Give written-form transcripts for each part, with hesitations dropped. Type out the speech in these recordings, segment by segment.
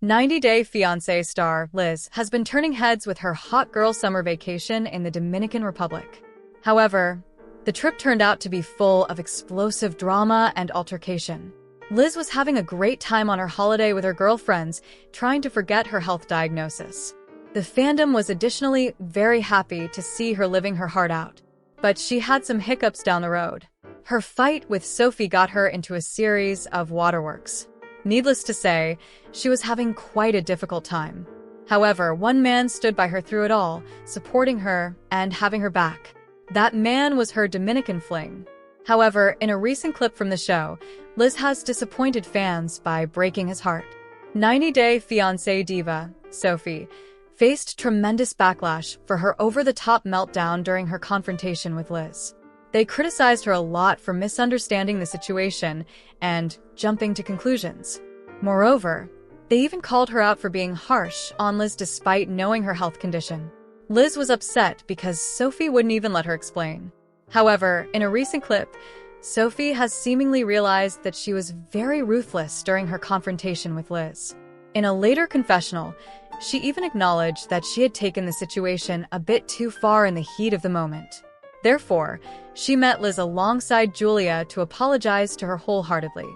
90-Day Fiancé star Liz has been turning heads with her hot girl summer vacation in the Dominican Republic. However, the trip turned out to be full of explosive drama and altercation. Liz was having a great time on her holiday with her girlfriends, trying to forget her health diagnosis. The fandom was additionally very happy to see her living her heart out. But she had some hiccups down the road. Her fight with Sophie got her into a series of waterworks. Needless to say, she was having quite a difficult time. However, one man stood by her through it all, supporting her and having her back. That man was her Dominican fling. However, in a recent clip from the show, Liz has disappointed fans by breaking his heart. 90-Day Fiancé diva, Sophie, faced tremendous backlash for her over-the-top meltdown during her confrontation with Liz. They criticized her a lot for misunderstanding the situation and jumping to conclusions. Moreover, they even called her out for being harsh on Liz despite knowing her health condition. Liz was upset because Sophie wouldn't even let her explain. However, in a recent clip, Sophie has seemingly realized that she was very ruthless during her confrontation with Liz. In a later confessional, she even acknowledged that she had taken the situation a bit too far in the heat of the moment. Therefore, she met Liz alongside Julia to apologize to her wholeheartedly.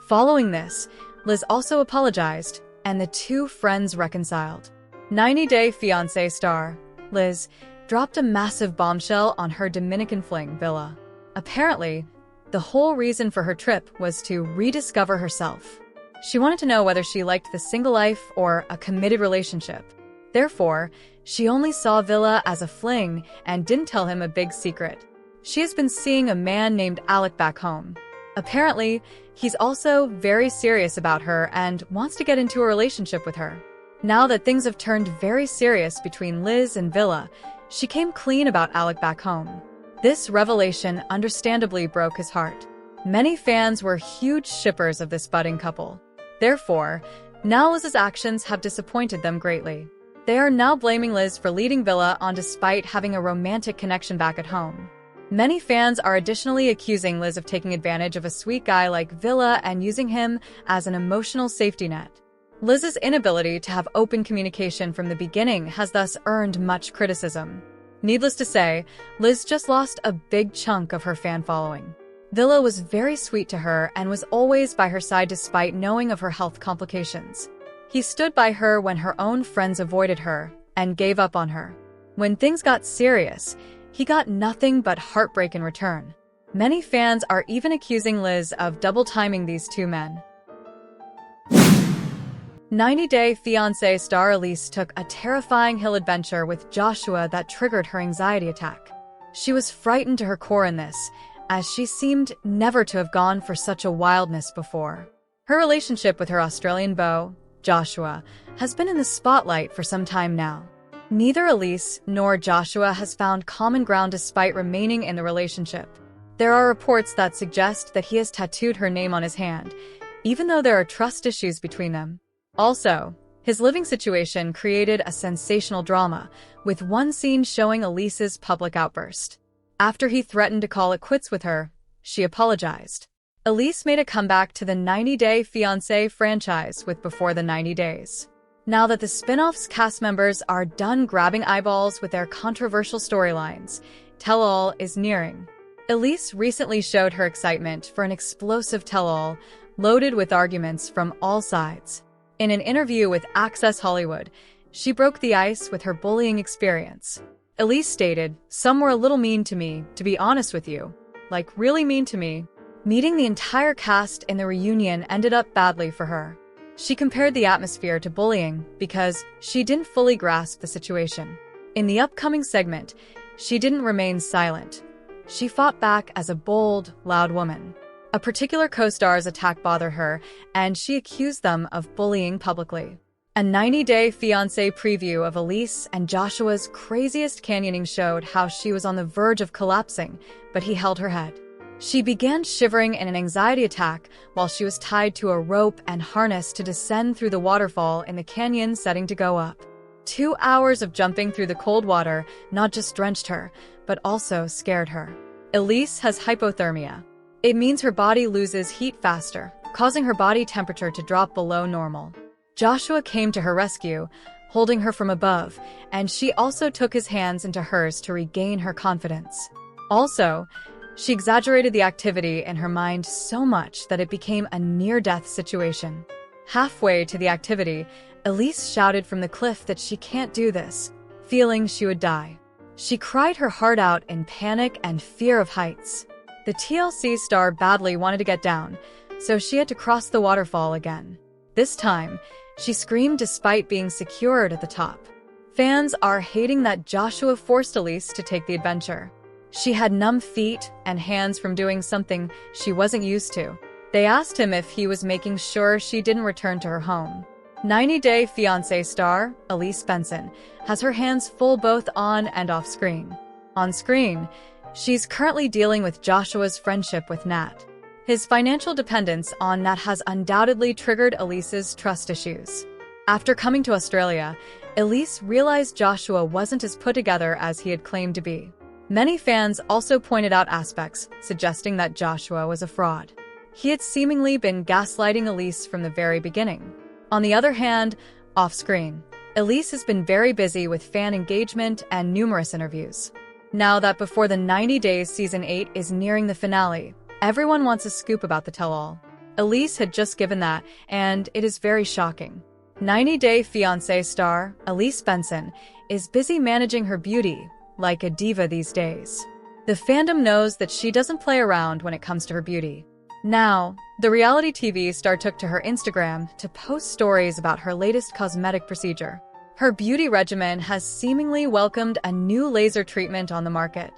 Following this, Liz also apologized, and the two friends reconciled. 90-Day Fiancé star Liz dropped a massive bombshell on her Dominican fling, Villa. Apparently, the whole reason for her trip was to rediscover herself. She wanted to know whether she liked the single life or a committed relationship. Therefore, she only saw Villa as a fling and didn't tell him a big secret. She has been seeing a man named Alec back home. Apparently, he's also very serious about her and wants to get into a relationship with her. Now that things have turned very serious between Liz and Villa, she came clean about Alec back home. This revelation understandably broke his heart. Many fans were huge shippers of this budding couple. Therefore, now Liz's actions have disappointed them greatly. They are now blaming Liz for leading Villa on despite having a romantic connection back at home. Many fans are additionally accusing Liz of taking advantage of a sweet guy like Villa and using him as an emotional safety net. Liz's inability to have open communication from the beginning has thus earned much criticism. Needless to say, Liz just lost a big chunk of her fan following. Villa was very sweet to her and was always by her side despite knowing of her health complications. He stood by her when her own friends avoided her and gave up on her. When things got serious, he got nothing but heartbreak in return. Many fans are even accusing Liz of double-timing these two men. 90-Day Fiancé star Elise took a terrifying hill adventure with Joshua that triggered her anxiety attack. She was frightened to her core in this, as she seemed never to have gone for such a wildness before. Her relationship with her Australian beau, Joshua, has been in the spotlight for some time now. Neither Elise nor Joshua has found common ground despite remaining in the relationship. There are reports that suggest that he has tattooed her name on his hand, even though there are trust issues between them. Also, his living situation created a sensational drama, with one scene showing Elise's public outburst. After he threatened to call it quits with her, she apologized. Elise made a comeback to the 90-Day Fiancé franchise with Before the 90 Days. Now that the spin-off's cast members are done grabbing eyeballs with their controversial storylines, tell-all is nearing. Elise recently showed her excitement for an explosive tell-all loaded with arguments from all sides. In an interview with Access Hollywood, she broke the ice with her bullying experience. Elise stated, "Some were a little mean to me, to be honest with you. Like, really mean to me." Meeting the entire cast in the reunion ended up badly for her. She compared the atmosphere to bullying because she didn't fully grasp the situation. In the upcoming segment, she didn't remain silent. She fought back as a bold, loud woman. A particular co-star's attack bothered her, and she accused them of bullying publicly. A 90-Day Fiancé preview of Elise and Joshua's craziest canyoning showed how she was on the verge of collapsing, but he held her head. She began shivering in an anxiety attack while she was tied to a rope and harness to descend through the waterfall in the canyon setting to go up. 2 hours of jumping through the cold water not just drenched her, but also scared her. Elise has hypothermia. It means her body loses heat faster, causing her body temperature to drop below normal. Joshua came to her rescue, holding her from above, and she also took his hands into hers to regain her confidence. Also, she exaggerated the activity in her mind so much that it became a near-death situation. Halfway to the activity, Elise shouted from the cliff that she can't do this, feeling she would die. She cried her heart out in panic and fear of heights. The TLC star badly wanted to get down, so she had to cross the waterfall again. This time, she screamed despite being secured at the top. Fans are hating that Joshua forced Elise to take the adventure. She had numb feet and hands from doing something she wasn't used to. They asked him if he was making sure she didn't return to her home. 90-Day Fiancé star, Elise Benson, has her hands full both on and off screen. On screen, she's currently dealing with Joshua's friendship with Nat. His financial dependence on Nat has undoubtedly triggered Elise's trust issues. After coming to Australia, Elise realized Joshua wasn't as put together as he had claimed to be. Many fans also pointed out aspects suggesting that Joshua was a fraud. He had seemingly been gaslighting Elise from the very beginning. On the other hand, off-screen, Elise has been very busy with fan engagement and numerous interviews. Now that Before the 90 Days Season 8 is nearing the finale, everyone wants a scoop about the tell-all. Elise had just given that, and it is very shocking. 90-Day Fiancé star, Elise Benson, is busy managing her beauty, like a diva these days. The fandom knows that she doesn't play around when it comes to her beauty. Now, the reality TV star took to her Instagram to post stories about her latest cosmetic procedure. Her beauty regimen has seemingly welcomed a new laser treatment on the market.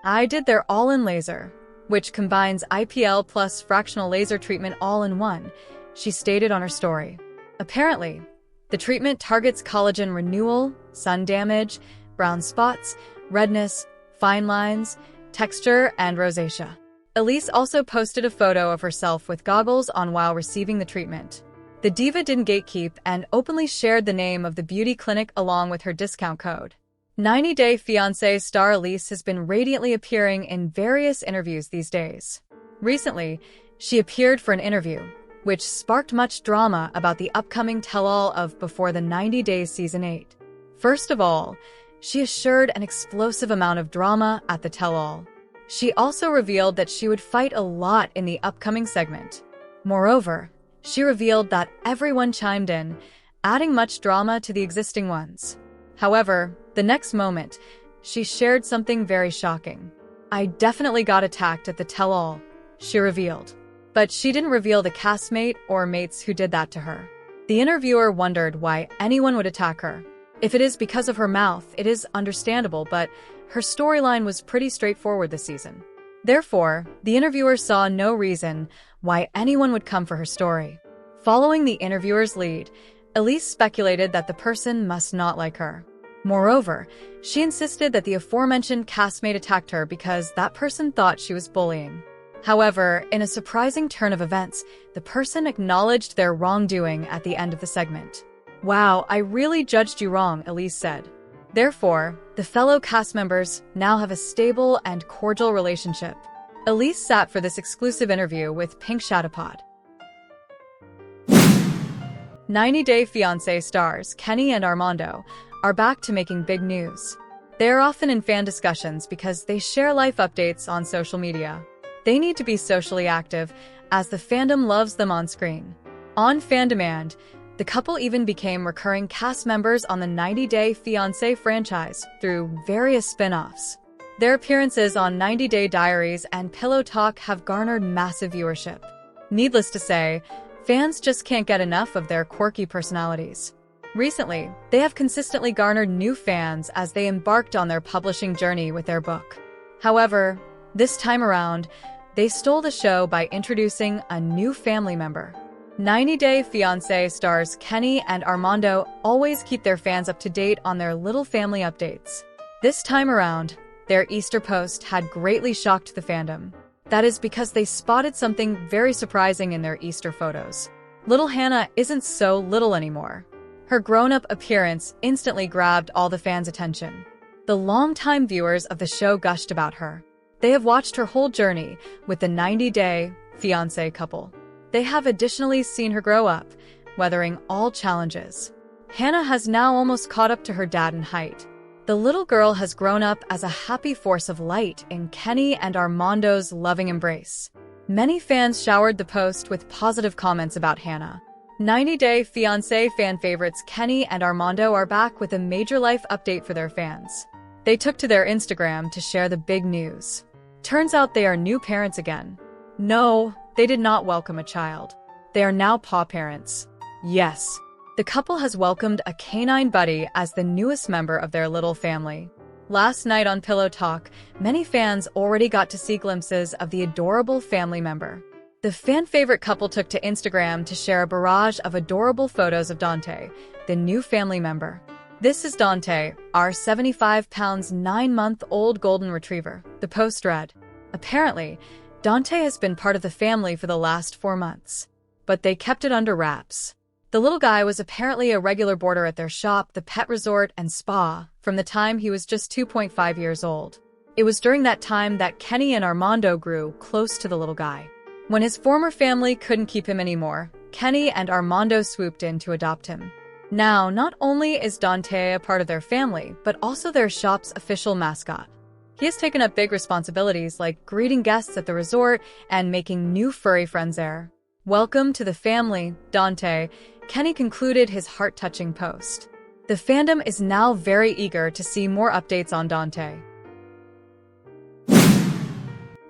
I did their all-in laser, which combines IPL plus fractional laser treatment all in one, she stated on her story. Apparently, the treatment targets collagen renewal, sun damage, brown spots, redness, fine lines, texture, and rosacea. Elise also posted a photo of herself with goggles on while receiving the treatment. The diva didn't gatekeep and openly shared the name of the beauty clinic along with her discount code. 90-Day Fiancé star Elise has been radiantly appearing in various interviews these days. Recently, she appeared for an interview, which sparked much drama about the upcoming tell-all of Before the 90 Days Season 8. First of all, she assured an explosive amount of drama at the tell-all. She also revealed that she would fight a lot in the upcoming segment. Moreover, she revealed that everyone chimed in, adding much drama to the existing ones. However, the next moment, she shared something very shocking. "I definitely got attacked at the tell-all," she revealed. But she didn't reveal the castmate or mates who did that to her. The interviewer wondered why anyone would attack her. If it is because of her mouth, it is understandable, but her storyline was pretty straightforward this season. Therefore, the interviewer saw no reason why anyone would come for her story. Following the interviewer's lead, Elise speculated that the person must not like her. Moreover, she insisted that the aforementioned castmate attacked her because that person thought she was bullying. However, in a surprising turn of events, the person acknowledged their wrongdoing at the end of the segment. "Wow, I really judged you wrong," Elise said. Therefore, the fellow cast members now have a stable and cordial relationship. Elise sat for this exclusive interview with Pink Shatapod. 90-Day Fiancé stars Kenny and Armando are back to making big news. They are often in fan discussions because they share life updates on social media. They need to be socially active, as the fandom loves them on screen. On fan demand, the couple even became recurring cast members on the 90-Day Fiancé franchise through various spin-offs. Their appearances on 90 Day Diaries and Pillow Talk have garnered massive viewership. Needless to say, fans just can't get enough of their quirky personalities. Recently, they have consistently garnered new fans as they embarked on their publishing journey with their book. However, this time around, they stole the show by introducing a new family member. 90-Day Fiancé stars Kenny and Armando always keep their fans up to date on their little family updates. This time around, their Easter post had greatly shocked the fandom. That is because they spotted something very surprising in their Easter photos. Little Hannah isn't so little anymore. Her grown-up appearance instantly grabbed all the fans' attention. The longtime viewers of the show gushed about her. They have watched her whole journey with the 90-Day Fiancé couple. They have additionally seen her grow up, weathering all challenges. Hannah has now almost caught up to her dad in height. The little girl has grown up as a happy force of light in Kenny and Armando's loving embrace. Many fans showered the post with positive comments about Hannah. 90-Day Fiancé fan favorites Kenny and Armando are back with a major life update for their fans. They took to their Instagram to share the big news. Turns out they are new parents again. No, they did not welcome a child. They are now paw parents. Yes, the couple has welcomed a canine buddy as the newest member of their little family. Last night on Pillow Talk, many fans already got to see glimpses of the adorable family member. The fan-favorite couple took to Instagram to share a barrage of adorable photos of Dante, the new family member. "This is Dante, our 75-pound, 9-month-old golden retriever," the post read. Apparently, Dante has been part of the family for the last 4 months, but they kept it under wraps. The little guy was apparently a regular boarder at their shop, the pet resort and spa, from the time he was just 2.5 years old. It was during that time that Kenny and Armando grew close to the little guy. When his former family couldn't keep him anymore, Kenny and Armando swooped in to adopt him. Now, not only is Dante a part of their family, but also their shop's official mascot. He has taken up big responsibilities like greeting guests at the resort and making new furry friends there. "Welcome to the family, Dante," Kenny concluded his heart-touching post. The fandom is now very eager to see more updates on Dante.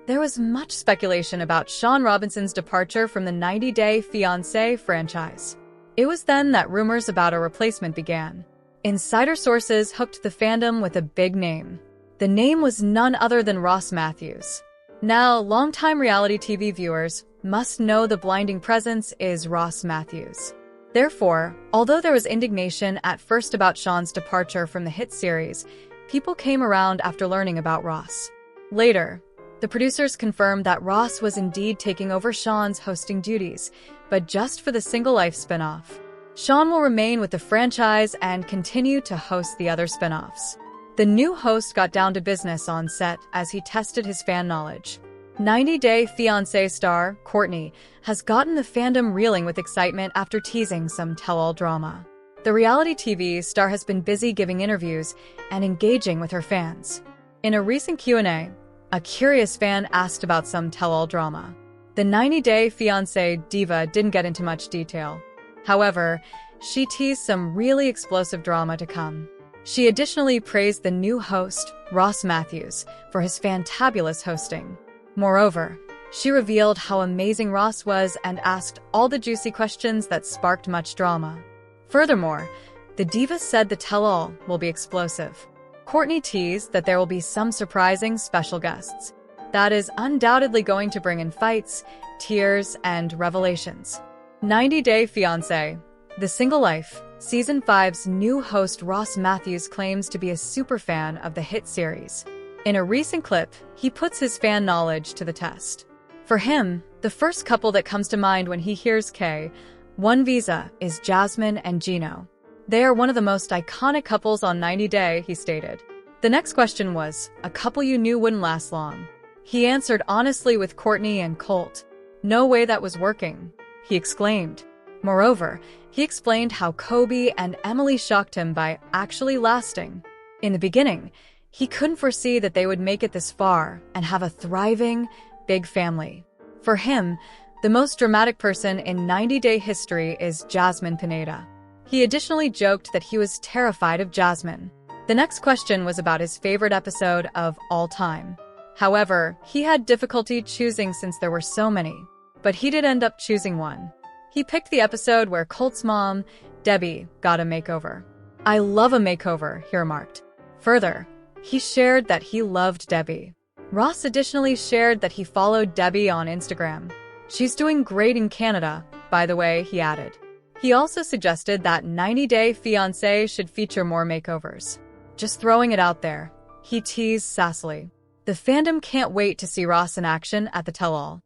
There was much speculation about Sean Robinson's departure from the 90-Day Fiancé franchise. It was then that rumors about a replacement began. Insider sources hooked the fandom with a big name. The name was none other than Ross Matthews. Now, longtime reality TV viewers must know the blinding presence is Ross Matthews. Therefore, although there was indignation at first about Sean's departure from the hit series, people came around after learning about Ross. Later, the producers confirmed that Ross was indeed taking over Sean's hosting duties, but just for the Single Life spinoff. Sean will remain with the franchise and continue to host the other spinoffs. The new host got down to business on set as he tested his fan knowledge. 90-Day Fiancé star Courtney has gotten the fandom reeling with excitement after teasing some tell-all drama. The reality TV star has been busy giving interviews and engaging with her fans. In a recent Q&A, a curious fan asked about some tell-all drama. The 90-Day Fiancé diva didn't get into much detail. However, she teased some really explosive drama to come. She additionally praised the new host, Ross Matthews, for his fantabulous hosting. Moreover, she revealed how amazing Ross was and asked all the juicy questions that sparked much drama. Furthermore, the diva said the tell-all will be explosive. Courtney teased that there will be some surprising special guests. That is undoubtedly going to bring in fights, tears, and revelations. 90-Day Fiancé, The Single Life, Season 5's new host Ross Matthews claims to be a superfan of the hit series. In a recent clip, he puts his fan knowledge to the test. For him, the first couple that comes to mind when he hears K1 Visa is Jasmine and Gino. They are one of the most iconic couples on 90 Day, he stated. The next question was, a couple you knew wouldn't last long. He answered honestly with Courtney and Colt. "No way that was working," he exclaimed. Moreover, he explained how Kobe and Emily shocked him by actually lasting. In the beginning, he couldn't foresee that they would make it this far and have a thriving, big family. For him, the most dramatic person in 90-Day history is Jasmine Pineda. He additionally joked that he was terrified of Jasmine. The next question was about his favorite episode of all time. However, he had difficulty choosing since there were so many. But he did end up choosing one. He picked the episode where Colt's mom, Debbie, got a makeover. "I love a makeover," he remarked. Further, he shared that he loved Debbie. Ross additionally shared that he followed Debbie on Instagram. "She's doing great in Canada, by the way," he added. He also suggested that 90-Day Fiancé should feature more makeovers. "Just throwing it out there," he teased sassily. The fandom can't wait to see Ross in action at the tell-all.